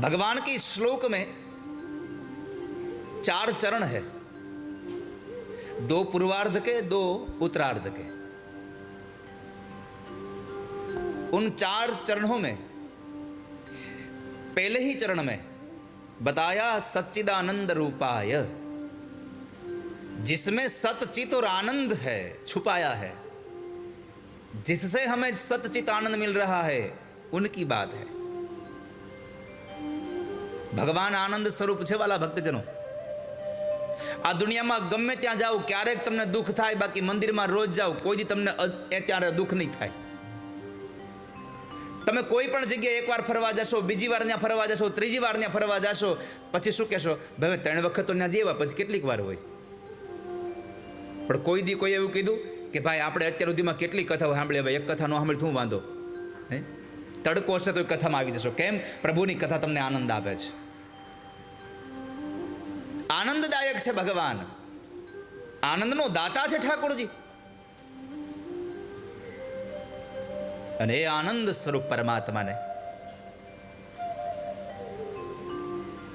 भगवान के श्लोक में 4 चरण है, 2 पूर्वार्ध के, 2 उत्तरार्ध के। उन 4 चरणों में पहले ही चरण में बताया सच्चिदानंद रूपाय, जिसमें सतचित और आनंद है, छुपाया है, जिससे हमें सतचित आनंद मिल रहा है, उनकी बात है। भगवान आनंद स्वरूप छे वाला भक्तजनों। आ दुनिया में गमे त्या जाओ क्यारेक तमने दुख थाय, बाकी मंदिर में रोज जाओ कोई दी तमने त्यारे दुख नहीं थाय। तमे कोई पण जग्याए एक वार फरवा जशो, बीजी वार न्या फरवा जशो, त्रीजी वार न्या फरवा जशो, पछी शुं कहेशो, भाई 3 वखत तो न्या जेवा, पछी કેટલીક વાર હોય। पण कोई दी कोई एवुं कीधुं કે ભાઈ આપણે અત્યાર સુધીમાં કેટલી કથાઓ સાંભળી, હવે એક કથા નો સાંભળી શું વાંધો હે? તડકો હશે તો એ કથામાં આવી જશો। કેમ? પ્રભુની કથા તમને આનંદ આપે છે, આનંદદાયક છે ભગવાન, આનંદનો દાતા છે ઠાકોરજી। અને એ આનંદ સ્વરૂપ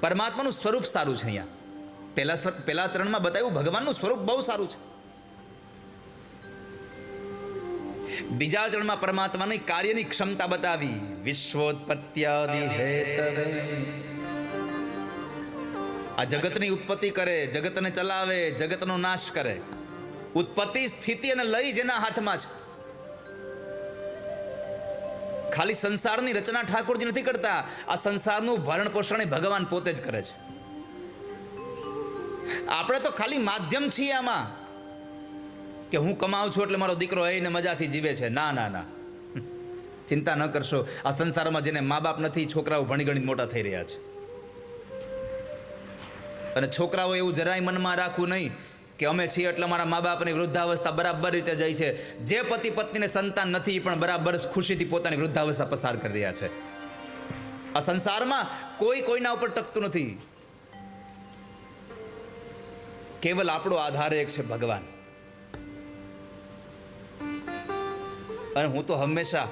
પરમાત્માનું સ્વરૂપ સારું છે। અહીંયા પહેલા ચરણમાં બતાવ્યું ભગવાનનું સ્વરૂપ બહુ સારું છે। બીજા ચરણમાં પરમાત્માની કાર્યની ક્ષમતા બતાવી, વિશ્વોત્પત્યાદિ હેતવે, આ જગતની ઉત્પત્તિ કરે, જગતને ચલાવે, જગતનો નાશ કરે। ઉત્પત્તિ, સ્થિતિ અને લય જેના હાથમાં છે। ખાલી સંસારની રચના ઠાકોરજી નથી કરતા, આ સંસારનું ભરણ પોષણ ભગવાન પોતે જ કરે છે। આપણે તો ખાલી માધ્યમ છીએ આમાં, કે હું કમાઉં છું એટલે મારો દીકરો એને મજાથી જીવે છે। ના ના ના, ચિંતા ન કરશો। આ સંસારમાં જેને મા બાપ નથી, છોકરાઓ ભણી ગણી મોટા થઈ રહ્યા છે। અને છોકરાઓ એવું જરાય મનમાં રાખવું નહીં કે અમે છીએ એટલે મારા મા બાપની વૃદ્ધાવસ્થા બરાબર રીતે જાય છે। જે પતિ પત્નીને સંતાન નથી પણ બરાબર ખુશીથી પોતાની વૃદ્ધાવસ્થા પસાર કરી રહ્યા છે। આ સંસારમાં કોઈ કોઈના ઉપર ટકતું નથી, કેવલ આપણો આધાર એક છે ભગવાન। અને હું તો હંમેશા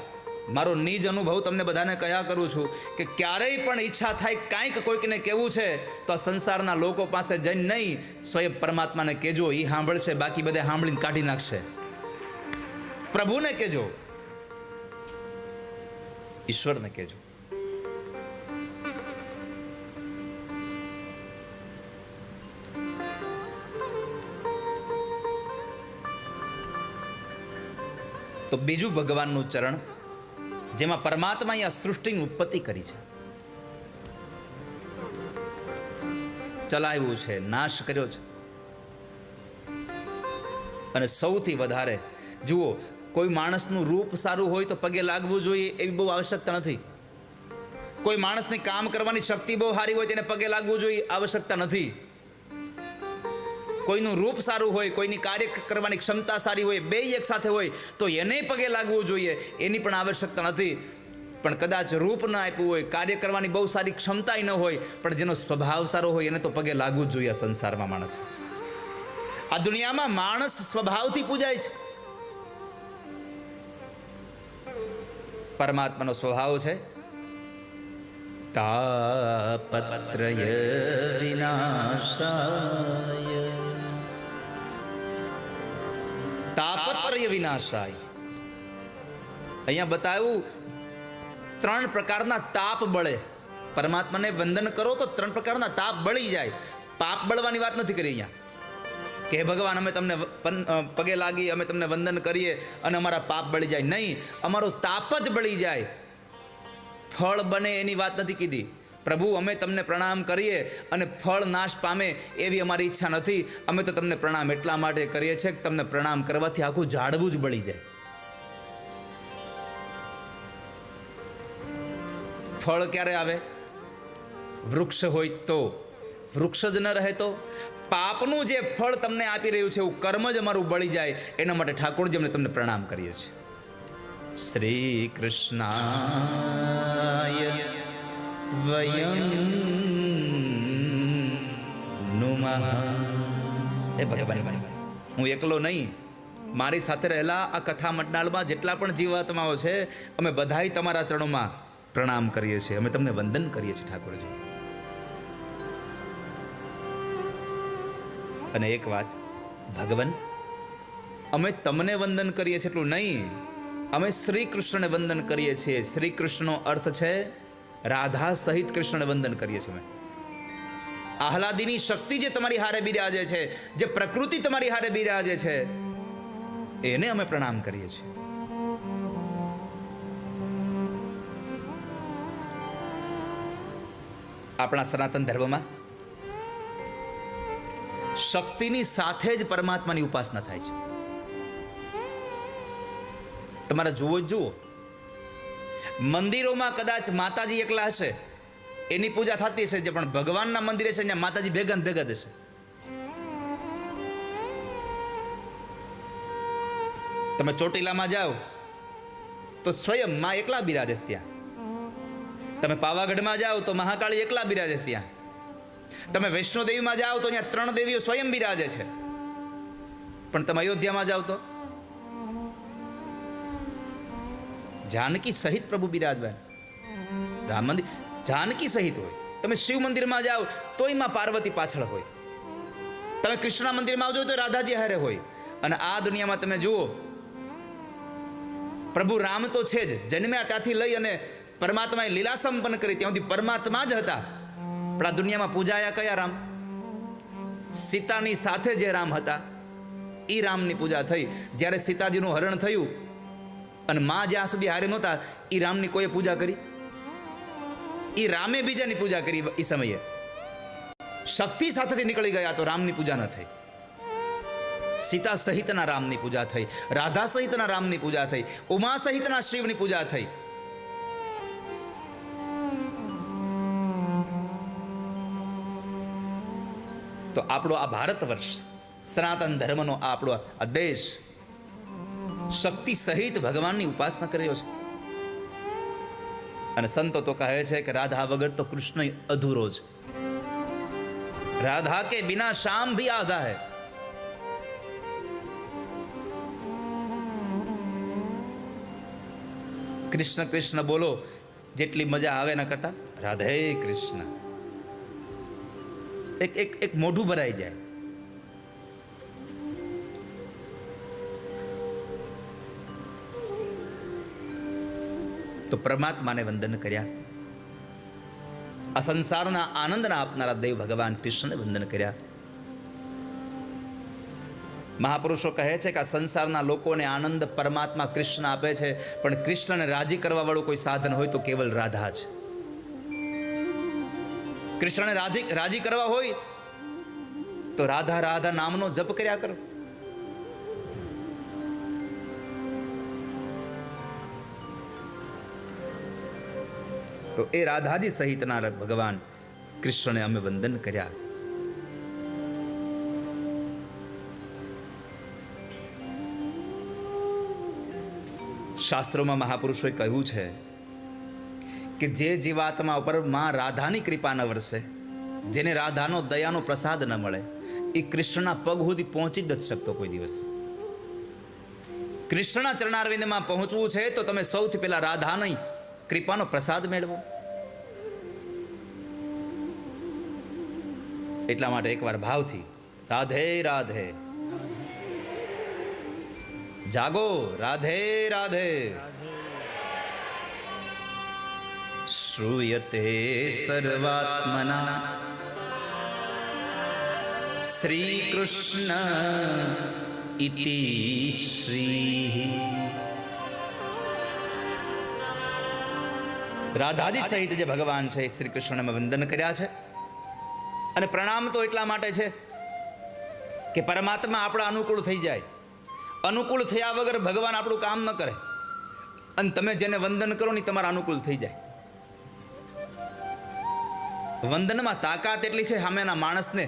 મારો નિજ અનુભવ તમને બધાને કયા કરું છું કે ક્યારેય પણ ઈચ્છા થાય કાંઈક કોઈકને કહેવું છે તો આ સંસારના લોકો પાસે જઈને નહીં, સ્વયં પરમાત્માને કહેજો, એ સાંભળશે, બાકી બધા સાંભળીને કાઢી નાખશે। પ્રભુને કહેજો, ઈશ્વરને કહેજો। તો બીજું ભગવાનનું ચરણ, જેમાં પરમાત્માએ આ સૃષ્ટિની ઉત્પત્તિ કરી છે, ચલાવ્યું છે, નાશ કર્યો છે। અને સૌથી વધારે જુઓ, કોઈ માણસનું રૂપ સારું હોય તો પગે લાગવું જોઈએ એવી બહુ આવશ્યકતા નથી। કોઈ માણસની કામ કરવાની શક્તિ બહુ સારી હોય તેને પગે લાગવું જોઈએ આવશ્યકતા નથી। કોઈનું રૂપ સારું હોય, કોઈની કાર્ય કરવાની ક્ષમતા સારી હોય, બે એક સાથે હોય તો એને પગે લાગવું જોઈએ, એની પણ આવશ્યકતા નથી। પણ કદાચ રૂપ ન આપ્યું હોય, કાર્ય કરવાની બહુ સારી ક્ષમતા ન હોય, પણ જેનો સ્વભાવ સારો હોય એને તો પગે લાગવું જ જોઈએ। આ સંસારમાં માણસ, આ દુનિયામાં માણસ સ્વભાવથી પૂજાય છે। પરમાત્માનો સ્વભાવ છે તાપત્રય વિનાશાય, તાપત્રય વિનાશાય। અહીંયા બતાવ્યું 3 પ્રકારના તાપ બળે। પરમાત્માને વંદન કરો તો 3 પ્રકારના તાપ બળી જાય। પાપ બળવાની વાત નથી કરી અહીંયા કે ભગવાન અમે તમને પગે લાગી, અમે તમને વંદન કરીએ અને અમારા પાપ બળી જાય, નહીં, અમારો તાપ જ બળી જાય। ફળ બને એની વાત નથી કીધી। પ્રભુ અમે તમને પ્રણામ કરીએ અને ફળ નાશ પામે એવી અમારી ઈચ્છા નથી। અમે તો તમને પ્રણામ એટલા માટે કરીએ છીએ કે તમને પ્રણામ કરવાથી આખું ઝાડવું જ બળી જાય। ફળ ક્યારે આવે? વૃક્ષ હોય તો, વૃક્ષ જ ન રહે તો। પાપનું જે ફળ તમને આપી રહ્યું છે એવું કર્મ જ અમારું બળી જાય, એના માટે ઠાકોરજી અમે તમને પ્રણામ કરીએ છીએ। શ્રી કૃષ્ણાય વયં નુમઃ। એ ભગવાન, હું એકલો નહીં, મારી સાથે રહેલા આ કથા મંડળમાં જેટલા પણ જીવાત્માઓ છે, અમે બધાય તમારા ચરણોમાં પ્રણામ કરીએ છીએ, અમે તમને વંદન કરીએ છીએ ઠાકોરજી. અને એક વાત, ભગવાન, અમે તમને વંદન કરીએ છીએ એટલું નહીં, અમે શ્રી કૃષ્ણને વંદન કરીએ છીએ. શ્રી કૃષ્ણનો અર્થ છે રાધા સહિત કૃષ્ણને વંદન કરીએ છીએ. અમે આહલાદીની શક્તિ જે તમારી હારે બિરાજે છે, જે પ્રકૃતિ તમારી હારે બિરાજે છે, એને અમે પ્રણામ કરીએ છીએ. આપણા સનાતન ધર્મમાં શક્તિની સાથે જ પરમાત્માની ઉપાસના થાય છે. તમારે જુઓ જ જુઓ, મંદિરોમાં કદાચ માતાજી એકલા હશે, એની પૂજા થતી હશે, પણ ભગવાનના મંદિરે છે ત્યાં માતાજી ભેગા ભેગા હશે. તમે ચોટીલામાં જાઓ તો સ્વયં માં એકલા બિરાજે ત્યાં. તમે પાવાગઢમાં જાઓ તો મહાકાળી એકલા બિરાજે ત્યાં. તમે વૈષ્ણોદેવીમાં જાઓ તો ત્યાં 3 દેવીઓ સ્વયં બિરાજે છે. પણ તમે અયોધ્યામાં જાઓ તો જાનકી સહિત પ્રભુ બિરાજવાન. રામ મંદિર જાનકી સહિત હોય. તમે શિવ મંદિરમાં જાઓ તોય માં પાર્વતી પાછળ હોય. તમે કૃષ્ણ મંદિરમાં આવજો તો રાધાજી હારે હોય. અને આ દુનિયામાં તમે જુઓ, પ્રભુ રામ તો છે જ, જન્મ્યા ત્યાંથી લઈ અને પરમાત્માએ લીલા સંપન્ન કરી ત્યાં સુધી પરમાત્મા જ હતા. પણ આ દુનિયામાં પૂજાયા કયા રામ? સીતાની સાથે જે રામ હતા એ રામની પૂજા થઈ. જ્યારે સીતાજીનું હરણ થયું અને માં જ્યાં સુધી હારે નહોતા, એ રામની કોઈ પૂજા કરી? એ રામે બીજાની પૂજા કરી. એ સમયે શક્તિ સાથેથી નીકળી ગયા તો રામની પૂજા ન થઈ. સીતા સહિતના રામની પૂજા થઈ, રાધા સહિતના રામની પૂજા થઈ, ઉમા સહિતના શિવની પૂજા થઈ. તો આપણો આ ભારત વર્ષ, સનાતન ધર્મનો આપણો આ દેશ શક્તિ સહિત ભગવાનની ઉપાસના કર્યો છે. અને સંતો તો કહે છે કે રાધા વગર તો કૃષ્ણ અધૂરો છે. રાધા કે બિના શામ ભી આધા હૈ. કૃષ્ણ કૃષ્ણ બોલો જેટલી મજા આવે ના કરતા રાધે કૃષ્ણ એક મોઢું ભરાઈ જાય. તો પરમાત્માને વંદન કર્યા, આ સંસારના આનંદના આપનારા દેવ ભગવાન કૃષ્ણને વંદન કર્યા. મહાપુરુષો કહે છે કે આ સંસારના લોકોને આનંદ પરમાત્મા કૃષ્ણ આપે છે, પણ કૃષ્ણને રાજી કરવા વાળું કોઈ સાધન હોય તો કેવલ રાધા છે. કૃષ્ણને રાજી કરવા હોય તો રાધા રાધા નામનો જપ કર્યા કરો. તો એ રાધાજી સહિતના ભગવાન કૃષ્ણને અમે વંદન કર્યા. શાસ્ત્રોમાં મહાપુરુષોએ કહ્યું છે કે જે જીવાત્મા ઉપર માં રાધાની કૃપા ન વરસે, જેને રાધાનો દયાનો પ્રસાદ ન મળે, એ કૃષ્ણના પગ સુધી પહોંચી જ નથી શકતો કોઈ દિવસ. કૃષ્ણના ચરણારવિંદમાં પહોંચવું છે તો તમે સૌથી પહેલા રાધા નહીં, કૃપાનો પ્રસાદ મેળવો. એટલા માટે એકવાર ભાવથી રાધે રાધે, જાગો રાધે રાધે. શ્રૂયતે સર્વાત્મના શ્રી કૃષ્ણ ઇતિ શ્રી. રાધાજી સહિત જે ભગવાન છે એ શ્રી કૃષ્ણને વંદન કર્યા છે. અને પ્રણામ તો એટલા માટે છે કે પરમાત્મા આપણા અનુકૂળ થઈ જાય. અનુકૂળ થયા વગર ભગવાન આપણું કામ ન કરે. અને તમે જેને વંદન કરો ને તમારા અનુકૂળ થઈ જાય. વંદનમાં તાકાત એટલી છે સામેના માણસને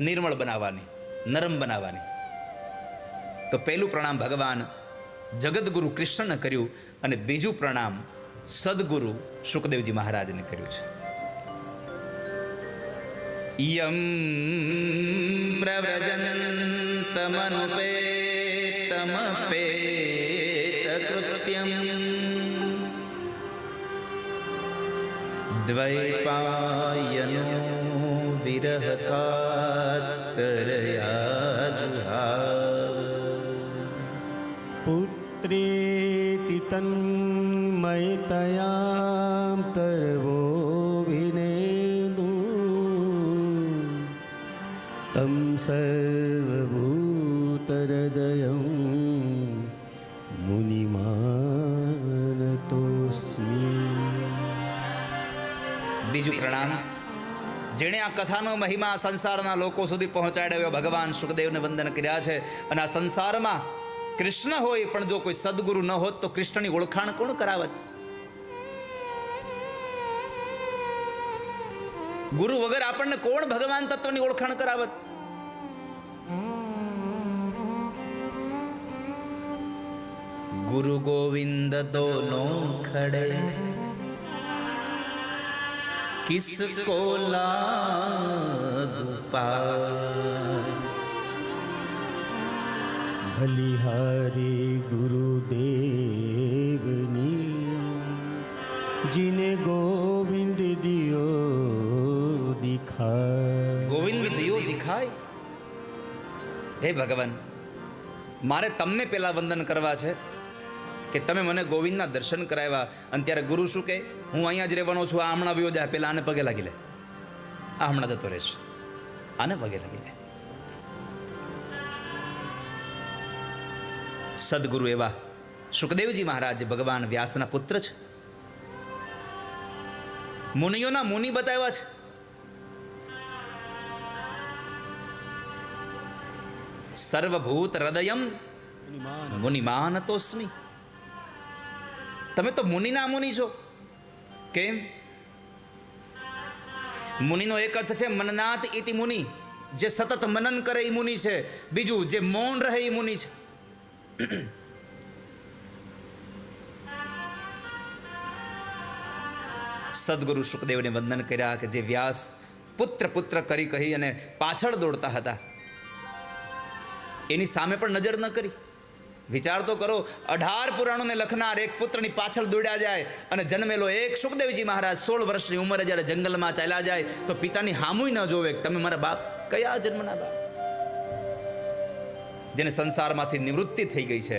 નિર્મળ બનાવવાની, નરમ બનાવવાની. તો પહેલું પ્રણામ ભગવાન જગદગુરુ કૃષ્ણને કર્યું અને બીજું પ્રણામ સદગુરુ શુકદેવજી મહારાજને કર્યું છે. યમ પ્રવ્રજંતમનુપેતમપેત કૃત્યમ દ્વૈપાયનો વિરહ કાતરયા જુહાવ. પુત્રેતિ તન્મયતયામ તર્વો વિનેદુ તમ સર્વભૂતહૃદયં મુનિમાનતોસ્મિ. બીજું પ્રણામ. જેણે આ કથાનો મહિમા સંસારના લોકો સુધી પહોંચાડ્યો એવા ભગવાન સુખદેવને વંદન કર્યા છે. અને આ સંસારમાં કૃષ્ણ હોય પણ જો કોઈ સદગુરુ ન હોત તો કૃષ્ણની ઓળખાણ કોણ કરાવત? ગુરુ વગર આપણને કોણ ભગવાન તત્વની ઓળખાણ કરાવત? ગુરુ ગોવિંદ દોનો ખડે કિસકો લાગુ પાય. બલિહારી ગુરુદેવની જીને ગોવિંદ દિયો દિખાય. ગોવિંદ દિયો દિખાય. હે ભગવાન, મારે તમને પેલા વંદન કરવા છે કે તમે મને ગોવિંદના દર્શન કરાવ્યા. અને ત્યારે ગુરુ શું કહે? હું અહીંયા જ રહેવાનો છું, આ હમણાં આવ્યો જાય, પેલા આને પગે લાગી લે, આ હમણાં જતો રહેશે, આને પગે લાગી લે. સદગુરુ એવા સુખદેવજી મહારાજ ભગવાન વ્યાસના પુત્ર છે. મુનિઓના મુનિ બતાવ્યા છે. સર્વભૂત હૃદયમ મુનિમાનતોસ્મિ. તમે તો મુનિના મુનિ છો. કેમ? મુનિનો એક અર્થ છે મનનાત ઇતિ મુનિ, જે સતત મનન કરે એ મુનિ છે. બીજું, જે મૌન રહે એ મુનિ છે. સદગુરુ સુખદેવને વંદન કર્યા કે જે વ્યાસ પુત્ર પુત્ર કરી કહી અને પાછળ દોડતા હતા, એની સામે પણ નજર ન કરી. વિચાર તો કરો, 18 પુરાણોને લખનાર એક પુત્રની પાછળ દોડ્યા જાય અને જન્મેલો એક સુખદેવજી મહારાજ 16 વર્ષની ઉંમરે જ્યારે જંગલમાં ચાલ્યા જાય તો પિતાની હામુય ન જોવે. તમે મારા બાપ કયા જન્મના બાપ? જેને સંસારમાંથી નિવૃત્તિ થઈ ગઈ છે.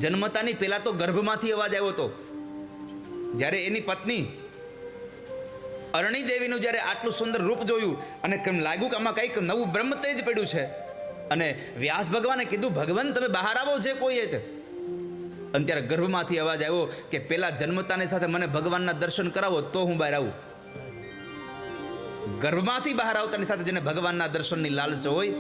જન્મતાની પહેલા તો ગર્ભમાંથી અવાજ આવ્યો હતો. જ્યારે એની પત્ની અરણી દેવીનું જ્યારે આટલું સુંદર રૂપ જોયું અને કેમ લાગ્યું કે આમાં કંઈક નવું બ્રહ્મ તેજ પડ્યું છે. અને વ્યાસ ભગવાને કીધું, ભગવાન તમે બહાર આવો, જે કોઈ તે. અને ત્યારે ગર્ભમાંથી અવાજ આવ્યો કે પેલા જન્મતાની સાથે મને ભગવાનના દર્શન કરાવો તો હું બહાર આવું. ગર્ભમાંથી બહાર આવતાની સાથે જેને ભગવાનના દર્શનની લાલચ હોય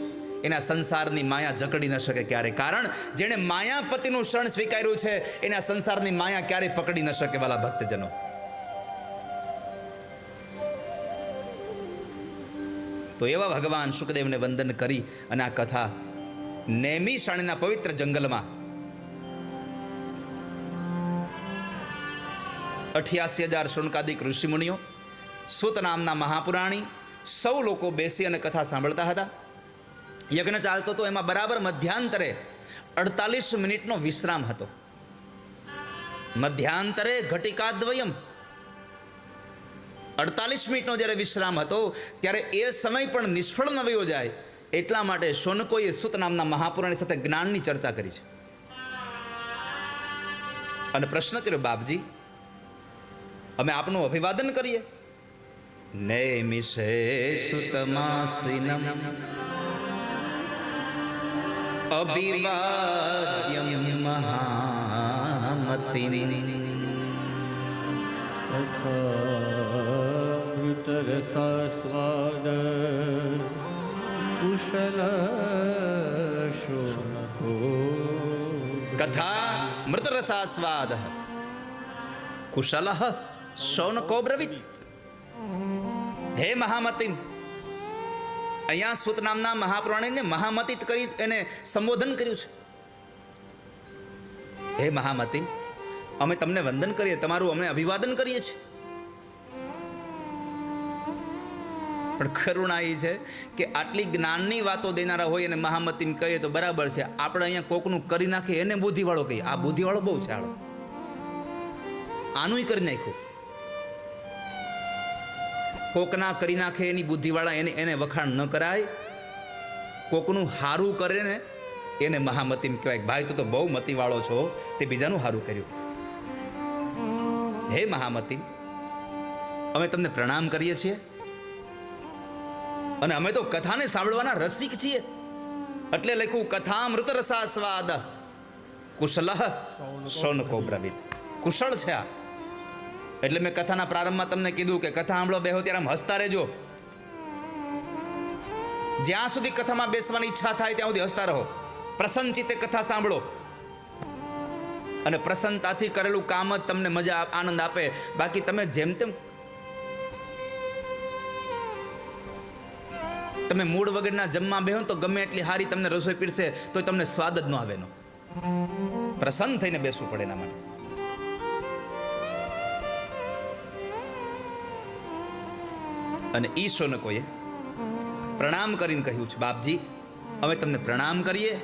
એના સંસારની માયા જકડી ન શકે ક્યારે. કારણ જેણે માયાપતિનું શરણ સ્વીકાર્યું છે એના સંસારની માયા ક્યારેય પકડી ન શકે. વાલા ભક્તજનો, તો એવા ભગવાન સુખદેવને વંદન કરી અને આ કથા નૈમિષારણ્યના પવિત્ર જંગલમાં 88,000 શુનકાદિક ઋષિમુનિઓ, સૂત નામના મહાપુરાણી સૌ લોકો બેસી અને કથા સાંભળતા હતા. યજ્ઞ ચાલતો હતો. એમાં બરાબર મધ્યાંતરે 48 મિનિટનો વિશ્રામ હતો. મધ્યાંતરે ઘટિકાદ્વયમ 48 મિનિટનો જ્યારે વિશ્રામ હતો ત્યારે એ સમય પણ નિષ્ફળ ન વયો જાય એટલા માટે શૌનકોએ સૂત નામના મહાપુરાણી સાથે જ્ઞાનની ચર્ચા કરી છે. અને પ્રશ્ન કર્યો, બાપજી અમે આપનું અભિવાદન કરીએ. નૈમિષે સુતમાસિનમ અભિવાદ્યમ મહામતિમ મૃતરસાસ્વાદ કુશલ શોકો. કથા મૃતરસાસ્વાદ કુશલ શૌનકો બ્રવીત. હે મહામતિમ, અહીંયા સૂત નામના મહાપુરાણીને મહામતિત કરી એને સંબોધન કર્યું છે. હે મહામતિમ, અમે તમને વંદન કરીએ, તમારું અમે અભિવાદન કરીએ છીએ. પણ કરુણા એ છે કે આટલી જ્ઞાનની વાતો દેનારા હોય અને મહામતિમ કહીએ તો બરાબર છે. આપણે અહીંયા કોકનું કરી નાખીએ એને બુદ્ધિવાળો કહીએ. આ બુદ્ધિવાળો બહુ છે. આનું કરી નાખ્યું. કોકના કરી નાખે એની બુદ્ધિવાળા એને વખાણ ન કરાય. કોકનું હારું કરે ને એને મહામતીમ કહેવાય. ભાઈ તું તો બહુ મતીવાળો છો, તે બીજાનું હારું કર્યું. હે મહામતીમ, અમે તમને પ્રણામ કરીએ છીએ અને અમે તો કથાને સાંભળવાના રસિક છીએ. એટલે લખ્યું કથામૃત રસાસ્વાદ કુશલ શૌનકો બ્રવીત. કુશળ છે આ. એટલે મેં કથાના પ્રારંભમાં તમને કીધું કે કથા સાંભળો બેહો ત્યારે આમ હસતા રહેજો. જ્યાં સુધી કથામાં બેસવાની ઈચ્છા થાય ત્યાં સુધી હસતા રહો. પ્રસન્ન ચિત્તે કથા સાંભળો અને પ્રસન્નતાથી કરેલું કામ જ તમને મજા આનંદ આપે. બાકી તમે જેમ તેમ તમે મૂળ વગરના જમવા બેહો તો ગમે એટલી હારી તમને રસોઈ પીરસે તો તમને સ્વાદ જ ન આવે. પ્રસન્ન થઈને બેસવું પડે એના માટે. અને ઈશ્વરને કોઈએ પ્રણામ કરીને કહ્યું છે, બાપજી અમે તમને પ્રણામ કરીએ.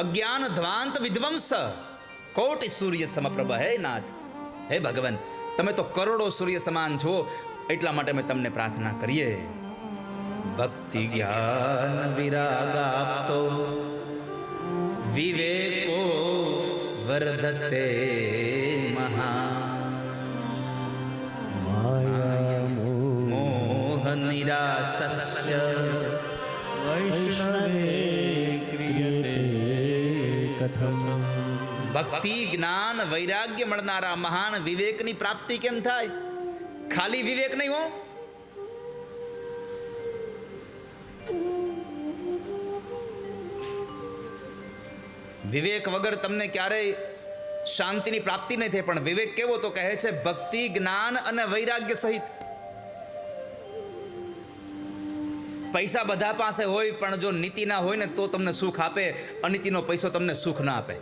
અજ્ઞાન ધ્વાંત વિધ્વંસ કોટિ સૂર્ય સમપ્રભ. હે નાથ, હે ભગવાન, તમે તો કરોડો સૂર્ય સમાન છો, એટલા માટે અમે તમને પ્રાર્થના કરીએ. ભક્તિ જ્ઞાન વિરાગાપ્તો વિવેકો વર્ધતે મહા માયા મોહ નિરાસસ્ય વૈષ્ણવે ક્રિયતે કથમ. ભક્તિ જ્ઞાન વૈરાગ્ય મળનારા મહાન વિવેકની પ્રાપ્તિ કેમ થાય? ખાલી વિવેક નહીં હો, વિવેક વગર તમને ક્યારેય શાંતિની પ્રાપ્તિ નહીં થાય. પણ વિવેક કેવો તો કહે છે ભક્તિ જ્ઞાન અને વૈરાગ્ય સહિત. પૈસા બધા પાસે હોય પણ જો નીતિ ના હોય ને તો તમને સુખ આપે. અનીતિનો પૈસો તમને સુખ ના આપે.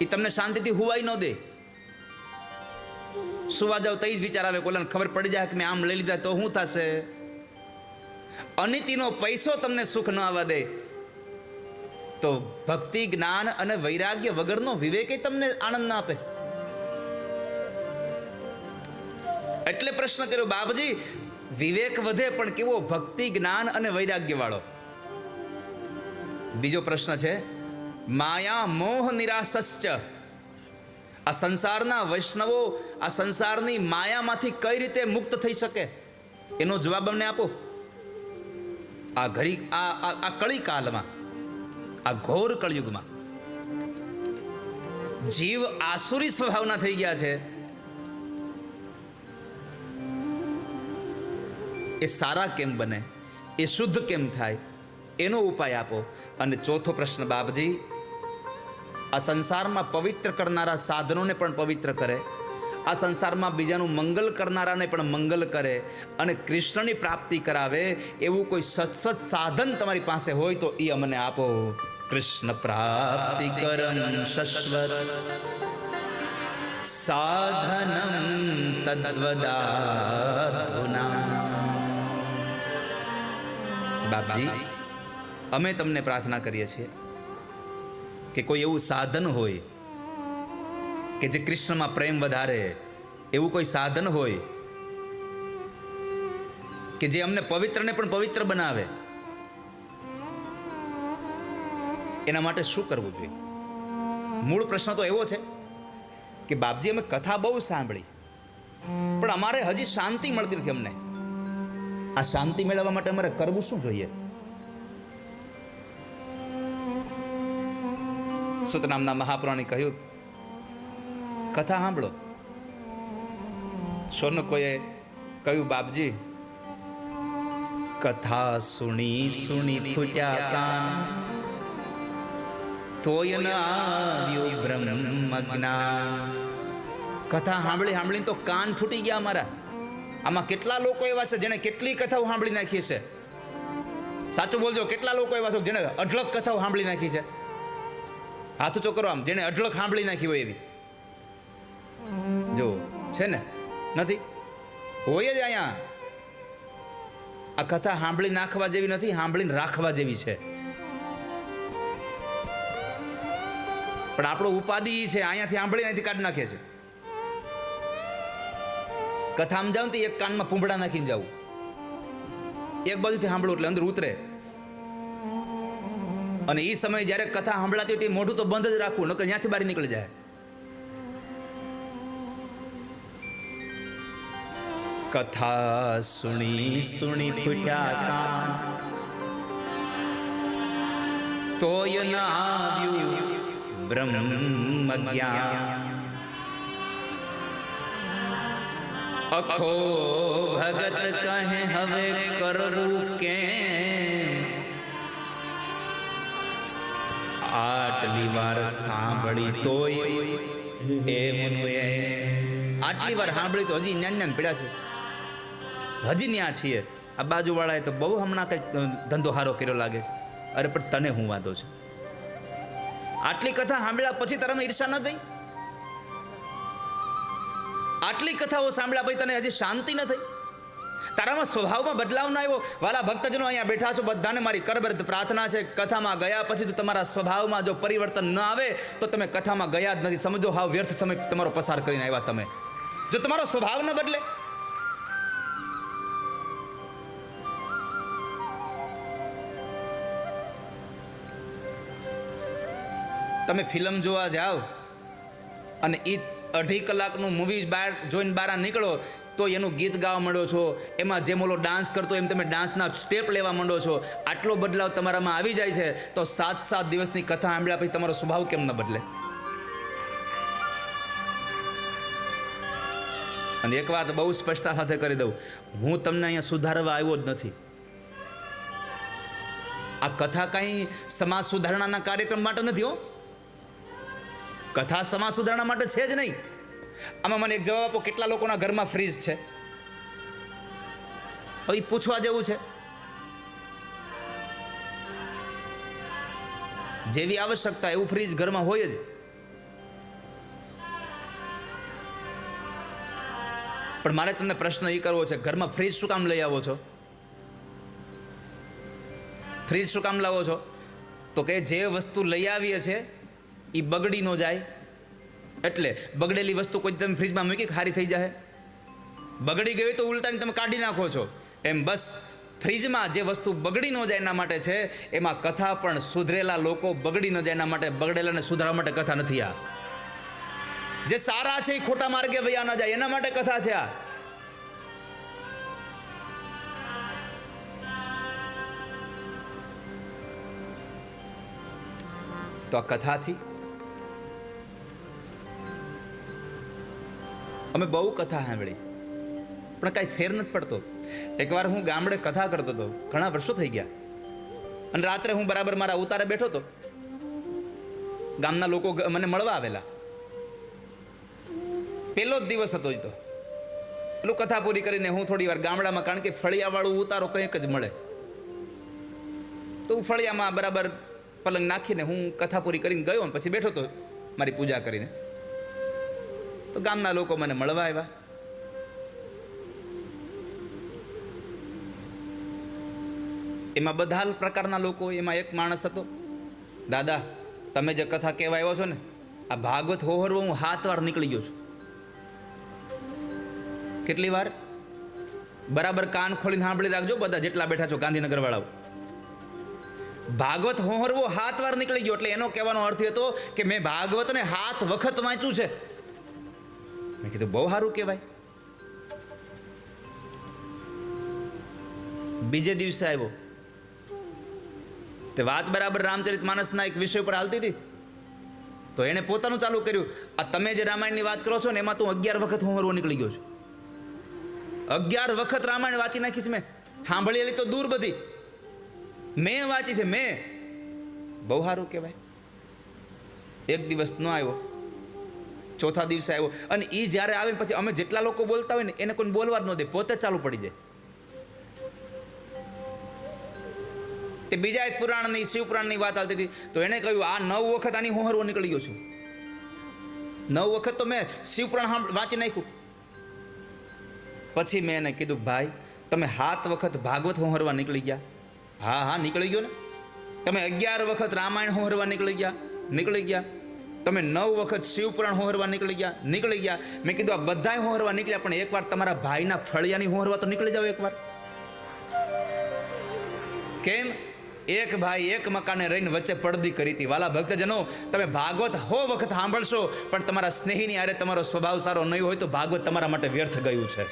એ તમને શાંતિથી હુવાઈ ન દે. સુવા જાવ તો જ વિચાર આવે, કોલાને ખબર પડી જાય કે મેં આમ લઈ લીધા તો શું થશે. અનીતિનો પૈસો તમને સુખ ન આવવા દે. તો ભક્તિ જ્ઞાન અને વૈરાગ્ય વગરનો વિવેક તમને આનંદ ના આપે. એટલે પ્રશ્ન કર્યો, બાપજી વિવેક વધે પણ કેવો? ભક્તિ જ્ઞાન અને વૈરાગ્ય વાળો. બીજો પ્રશ્ન છે માયા મોહ નિરાસશ્ચ. આ સંસારના વૈષ્ણવો આ સંસારની માયામાંથી કઈ રીતે મુક્ત થઈ શકે એનો જવાબ અમને આપો. આ ઘડી આ કળી કાલમાં, આ ઘોર કળયુગમાં જીવ આસુરી સ્વભાવના થઈ ગયા છે. એ સારા કેમ બને, એ શુદ્ધ કેમ થાય, એનો ઉપાય આપો. અને ચોથો પ્રશ્ન, બાપજી આ સંસારમાં પવિત્ર કરનારા સાધનોને પણ પવિત્ર કરે, આ સંસારમાં બીજાનું મંગલ કરનારાને પણ મંગલ કરે અને કૃષ્ણની પ્રાપ્તિ કરાવે એવું કોઈ સત્સત સાધન તમારી પાસે હોય તો એ અમને આપો. કૃષ્ણ પ્રાપ્તિ કરમ શશ્વત સાધનમ તદ્વદાધુના. બાપજી અમે તમને પ્રાર્થના કરીએ છીએ કે કોઈ એવું સાધન હોય કે જે કૃષ્ણમાં પ્રેમ વધારે, એવું કોઈ સાધન હોય કે જે અમને પવિત્રને પણ પવિત્ર બનાવે, એના માટે શું કરવું જોઈએ? મૂળ પ્રશ્ન તો એવો છે કે બાપજી અમે કથા બહુ સાંભળી પણ અમારે હજી શાંતિ મળતી નથી. અમને આ શાંતિ મેળવવા માટે અમારે કરવું શું જોઈએ? સુત નામના મહાપુરાણે કહ્યું કથા સાંભળો. શૌનકોએ કહ્યું બાપજી કથા સુણી સુણી ફૂટ્યા કાન તોય ન આવ્યું બ્રહ્મ જ્ઞાન. કથા સાંભળી સાંભળીને તો કાન ફૂટી ગયા અમારા. આમાં કેટલા લોકો એવા છે જેને કેટલી કથાઓ સાંભળી નાખી છે? સાચું બોલજો, કેટલા લોકો એવા છે જેને અઢળક કથાઓ સાંભળી નાખી છે? હાથ ઊંચો કરો આમ, જેને અઢળક સાંભળી નાખી હોય એવી. જો છે ને? નથી? હોય જ અહીંયા. આ કથા સાંભળી નાખવા જેવી નથી, સાંભળીને રાખવા જેવી છે. પણ આપણો ઉપાધિ છે અહીંયાથી સાંભળીને અહીંથી કાઢી નાખે છે. કથામાં જાવ ને તો એક કાનમાં પૂંભડા નાખીને જાવ, એક બાજુથી સાંભળો એટલે અંદર ઉતરે. અને એ સમયે જ્યારે કથા સાંભળાતી હોય તે મોઢું તો બંધ જ રાખવું, નકર ત્યાંથી બહાર નીકળી જાય. કથા સુણી સુણી ફૂટ્યા કાન, તોય ન આવ્યું બ્રહ્મ જ્ઞાન. અખો ભગત કહે હવે કરવું કેમ, આટલી વાર સાંભળી તોય આટલી વાર સાંભળી તો હજી ન્યાન પીડા છે, હજી ન્યા છીએ. આ બાજુવાળાએ તો બહુ હમણાં કંઈક ધંધો સારો કર્યો લાગે છે. અરે પણ તને હું વાંધો છે? આટલી કથા સાંભળ્યા પછી તારામાં ઈર્ષા ન ગઈ? આટલી કથાઓ સાંભળ્યા પછી તને હજી શાંતિ ન થઈ? તારામાં સ્વભાવમાં બદલાવ ના આવ્યો? વાલા ભક્તજનો અહીંયા બેઠા છો, બધાને મારી કરબદ્ધ પ્રાર્થના છે, કથામાં ગયા પછી તો તમારા સ્વભાવમાં જો પરિવર્તન ન આવે તો તમે કથામાં ગયા જ નથી. સમજો, હાવ વ્યર્થ સમય તમારો પસાર કરીને આવ્યા તમે, જો તમારો સ્વભાવ ન બદલે. તમે ફિલ્મ જોવા જાઓ અને એ 2.5 કલાકનું મૂવી બહાર જોઈને બહાર નીકળો તો એનું ગીત ગાવા માંડો છો, એમાં જેમ ઓલો ડાન્સ કરતો એમ તમે ડાન્સના સ્ટેપ લેવા માંડો છો. આટલો બદલાવ તમારામાં આવી જાય છે તો 7 દિવસની કથા સાંભળ્યા પછી તમારો સ્વભાવ કેમ ન બદલે? અને એક વાત બહુ સ્પષ્ટતા સાથે કરી દઉં, હું તમને અહીંયા સુધારવા આવ્યો જ નથી. આ કથા કાંઈ સમાજ સુધારણાના કાર્યક્રમ માટે નથી હો. કથા સમાજ સુધારણા માટે છે જ નહીં. આમાં મને એક જવાબ આપો, કેટલા લોકોના ઘરમાં ફ્રીજ છે? હવે પૂછવા જેવું છે. જેવી આવશ્યકતા એવું ફ્રીજ ઘરમાં હોય જ. પણ મારે તમને પ્રશ્ન એ કરવો છે, ઘરમાં ફ્રીજ શું કામ લઈ આવો છો? ફ્રીજ શું કામ લાવો છો? તો કે જે વસ્તુ લઈ આવીએ છે એ બગડી ન જાય, એટલે બગડેલી વસ્તુ કોઈ તમે ફ્રીજમાં મૂકી ખારી થઈ જાય? બગડી ગઈ તો ઉલટાની તમે કાઢી નાખો છો. એમ બસ ફ્રીજમાં જે વસ્તુ બગડી ન જાય એના માટે છે, એમાં કથા પણ સુધરેલા લોકો બગડી ન જાય એના માટે, બગડેલાને સુધારવા માટે કથા નથી. આ જે સારા છે એ ખોટા માર્ગે વયા ન જાય એના માટે કથા છે. આ તો આ કથાથી અમે બહુ કથા સાંભળી પણ કાંઈ ફેર નથી પડતો. એકવાર હું ગામડે કથા કરતો હતો, ઘણા વર્ષો થઈ ગયા, અને રાત્રે હું બરાબર મારા ઉતારે બેઠો હતો. ગામના લોકો મને મળવા આવેલા. પહેલો જ દિવસ હતો. તો પેલું કથા પૂરી કરીને હું થોડી વાર ગામડામાં, કારણ કે ફળિયાવાળું ઉતારો કંઈક જ મળે, તો હું ફળિયામાં બરાબર પલંગ નાખીને હું કથા પૂરી કરીને ગયો ને પછી બેઠો હતો મારી પૂજા કરીને. તો ગામના લોકો મને મળવા આવ્યા. એમાં બધા પ્રકારના લોકો. એમાં એક માણસ હતો, દાદા તમે જે કથા કહેવા આવ્યો છો ને, આ ભાગવત હોહરવો હું 7 વાર નીકળી ગયો છું. કેટલી વાર? બરાબર કાન ખોલીને સાંભળી રાખજો બધા જેટલા બેઠા છો ગાંધીનગર વાળાઓ. ભાગવત હોહરવો 7 વાર નીકળી ગયો. એટલે એનો કહેવાનો અર્થ હતો કે મેં ભાગવતને 7 વખત વાંચ્યું છે. મેં કીધું બહુ સારું કહેવાય. બીજે દિવસે આવ્યો, તે વાત બરાબર રામચરિત માનસના એક વિષય પર હાલતી હતી. તો એણે પોતાનું ચાલુ કર્યું, આ તમે જે રામાયણની વાત કરો છો ને એમાં તો 11 વખત હોહરવો નીકળી ગયો છું. 11 વખત રામાયણ વાંચી નાખી છે મેં. સાંભળેલી તો દૂર બધી મેં વાંચી છે મેં. બહુ સારું કહેવાય. એક દિવસ ન આવ્યો, ચોથા દિવસે આવ્યો. અને એ જ્યારે આવે પછી અમે જેટલા લોકો બોલતા હોય ને એને કોઈ બોલવા જ ન દે, પોતે ચાલુ પડી જાય. તે બીજા એક પુરાણની, શિવ પુરાણની વાત આવતી હતી. તો એને કહ્યું આ 9 વખત આની હોહરવો નીકળી ગયો છું. 9 વખત તો મેં શિવ પુરાણ વાંચી નાખ્યું. પછી મેં એને કીધું, ભાઈ તમે 7 વખત ભાગવત હોહરવા નીકળી ગયા? હા નીકળી ગયો ને. તમે 11 વખત રામાયણ હોહરવા નીકળી ગયા? તમે 9 વખત શિવપુરાણ હોહરવા નીકળી ગયા. મેં કીધું આ બધાય હોહરવા નીકળ્યા, પણ એકવાર તમારા ભાઈના ફળિયાની હોહરવા તો નીકળી જાઓ એકવાર. કેમ? એક ભાઈ એક મકાને રહીને વચ્ચે પડદી કરી હતી. વાલા ભક્તજનો, તમે ભાગવત 100 વખત સાંભળશો, પણ તમારા સ્નેહીની આરે તમારો સ્વભાવ સારો નહીં હોય તો ભાગવત તમારા માટે વ્યર્થ ગયું છે.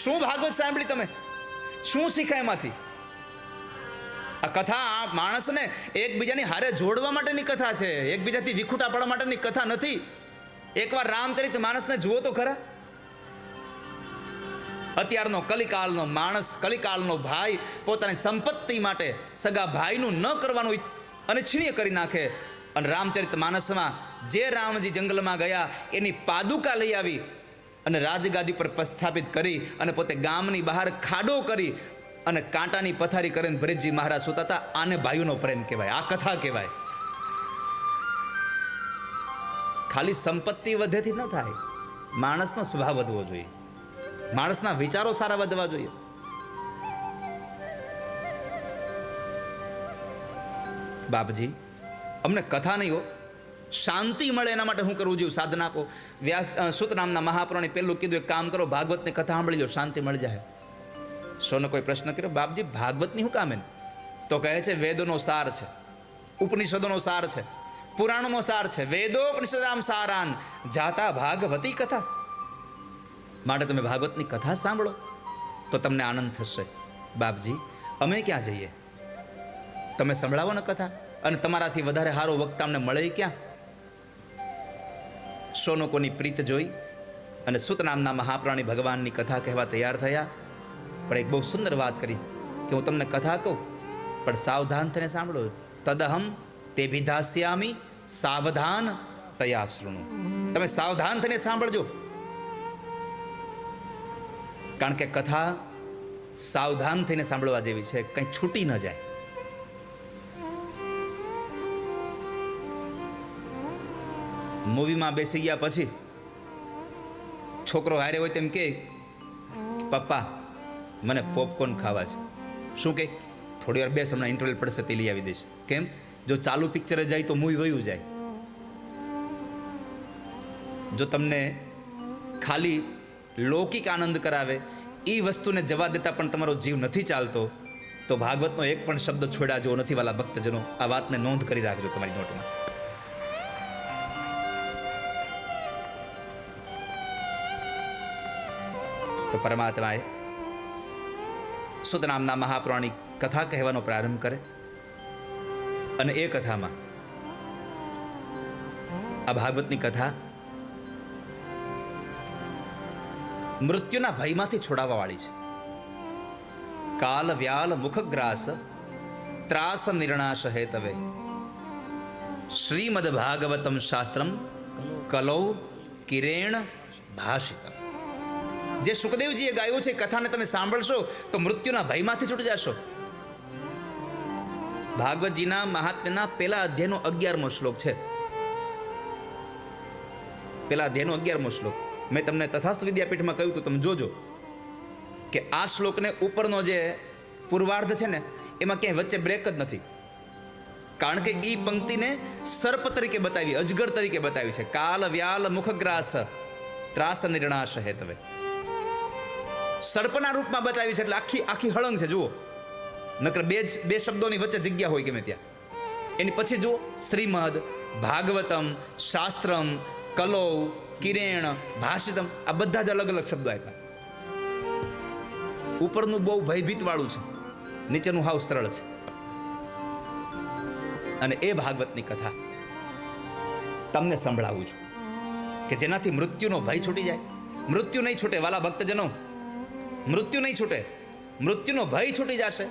શું ભાગવત સાંભળી તમે? શું શીખાય એમાંથી? આ કથા માણસને એકબીજાની હારે જોડવા માટેની કથા છે, એકબીજાથી વિખૂટા પડવા માટેની કથા નથી. એકવાર રામચરિત માનસને જુઓ તો ખરા. અત્યારનો કલિકાલનો માણસ, કલિકાલનો ભાઈ પોતાની સંપત્તિ માટે સગા ભાઈનું ન કરવાનું અનિચ્છનીય કરી નાખે. અને રામચરિત માનસમાં જે રામજી જંગલમાં ગયા એની પાદુકા લઈ આવી અને રાજગાદી પર પ્રસ્થાપિત કરી અને પોતે ગામની બહાર ખાડો કરી અને કાંટાની પથારી કરીને ભરતજી મહારાજ સુતા હતા. આને ભાઈઓનો પ્રેમ કહેવાય, આ કથા કહેવાય. ખાલી સંપત્તિ વધેથી ન થાય, માણસનો સ્વભાવ વધવો જોઈએ, માણસના વિચારો સારા વધવા જોઈએ. બાપજી, અમને કથા નહીં હો, શાંતિ મળે એના માટે હું કરવું જોઈએ? સાધના આપો. સુત નામના મહાપુરાણે પેલું કીધું, એક કામ કરો, ભાગવતની કથા સાંભળી લો, શાંતિ મળી જાય. સોનો કોઈ પ્રશ્ન કર્યો, બાપજી ભાગવતની શું કામ? તો કહે છે વેદોનો સાર છે, ઉપનિષદોનો સાર છે, પુરાણોનો સાર છે. વેદોપનિષદામ સારાન જાતા ભાગવતી કથા. માટે તમે ભાગવતની કથા સાંભળો તો તમને આનંદ થશે. બાપજી, અમે ક્યાં જઈએ? તમે સંભળાવો ને કથા, અને તમારાથી વધારે સારો વક્તા અમને મળે ક્યાં? સોનકોની પ્રીત જોઈ અને સુત નામના મહાપ્રાણી ભગવાનની કથા કહેવા તૈયાર થયા. પણ એક બહુ સુંદર વાત કરી કે હું તમને કથા કહું, પણ સાવધાન થઈને સાંભળો. તદહમ તે વિધાસ્યામી સાવધાન તયા શૃણુ. તમે સાવધાન થઈને સાંભળજો, કારણ કે કથા સાવધાન થઈને સાંભળવા જેવી છે, કંઈ છૂટી ન જાય. મૂવીમાં બેસી ગયા પછી છોકરો હારે હોય તેમ કે, પપ્પા મને પોપકોર્ન ખાવા છે. શું કે? થોડી વાર બેસ, હમણાં ઇન્ટરવલ પડશે તે લઈ આવી દઈશ. કેમ? જો ચાલુ પિક્ચરે જાય તો મૂવી વયું જાય. જો તમને ખાલી લૌકિક આનંદ કરાવે એ વસ્તુને જવા દેતા પણ તમારો જીવ નથી ચાલતો, તો ભાગવતનો એક પણ શબ્દ છોડ્યા જેવો નથી. વાલા ભક્તજનો, આ વાતને નોંધ કરી રાખજો તમારી નોટમાં. તો પરમાત્માએ સુત નામના મહાપુરાણી કથા કહેવાનો પ્રારંભ કરે, અને એ કથામાં આ ભાગવતની કથા મૃત્યુના ભયમાંથી છોડાવવા વાળી છે. કાલ વ્યાલ મુખગ્રાસ ત્રાસ નિર્ણાશ હેતવે શ્રીમદ ભાગવતમ શાસ્ત્રમ કલૌ કિરેણ ભાષિતમ. જે સુખદેવજીએ ગાયું છે કથાને તમે સાંભળશો તો મૃત્યુના ભયમાંથી છૂટી જશો. ભાગવતજીના મહાત્મ્યના પેલા અધ્યાયનો 11મો શ્લોક છે. પેલા અધ્યાયનો 11મો શ્લોક મેં તમને તથાસ્તુ વિદ્યાપીઠમાં કહ્યું હતું, તમે જોજો કે આ શ્લોકને ઉપરનો જે પૂર્વાર્ધ છે ને એમાં ક્યાંય વચ્ચે બ્રેક જ નથી, કારણ કે એ પંક્તિને સર્પ તરીકે બતાવી, અજગર તરીકે બતાવી છે. કાલ વ્યાલ મુખગ્રાસ ત્રાસ નિર્ણાશ હેતવે, સર્પના રૂપમાં બતાવી છે. એટલે આખી હળંગ છે. જુઓ, નકર બે શબ્દોની વચ્ચે જગ્યા હોય ગમે ત્યાં. એની પછી જુઓ, શ્રીમદ ભાગવતમ શાસ્ત્રમ કલૌ કિરેણ ભાષિતમ, આ બધા જ અલગ અલગ શબ્દો આપ્યા. ઉપરનું બહુ ભયભીત વાળું છે, નીચેનું હાવ સરળ છે. અને એ ભાગવતની કથા તમને સંભળાવું છું કે જેનાથી મૃત્યુનો ભય છૂટી જાય. મૃત્યુ નહીં છૂટે વાલા ભક્તજનો, મૃત્યુ નહીં છૂટે, મૃત્યુનો ભય છૂટી જશે.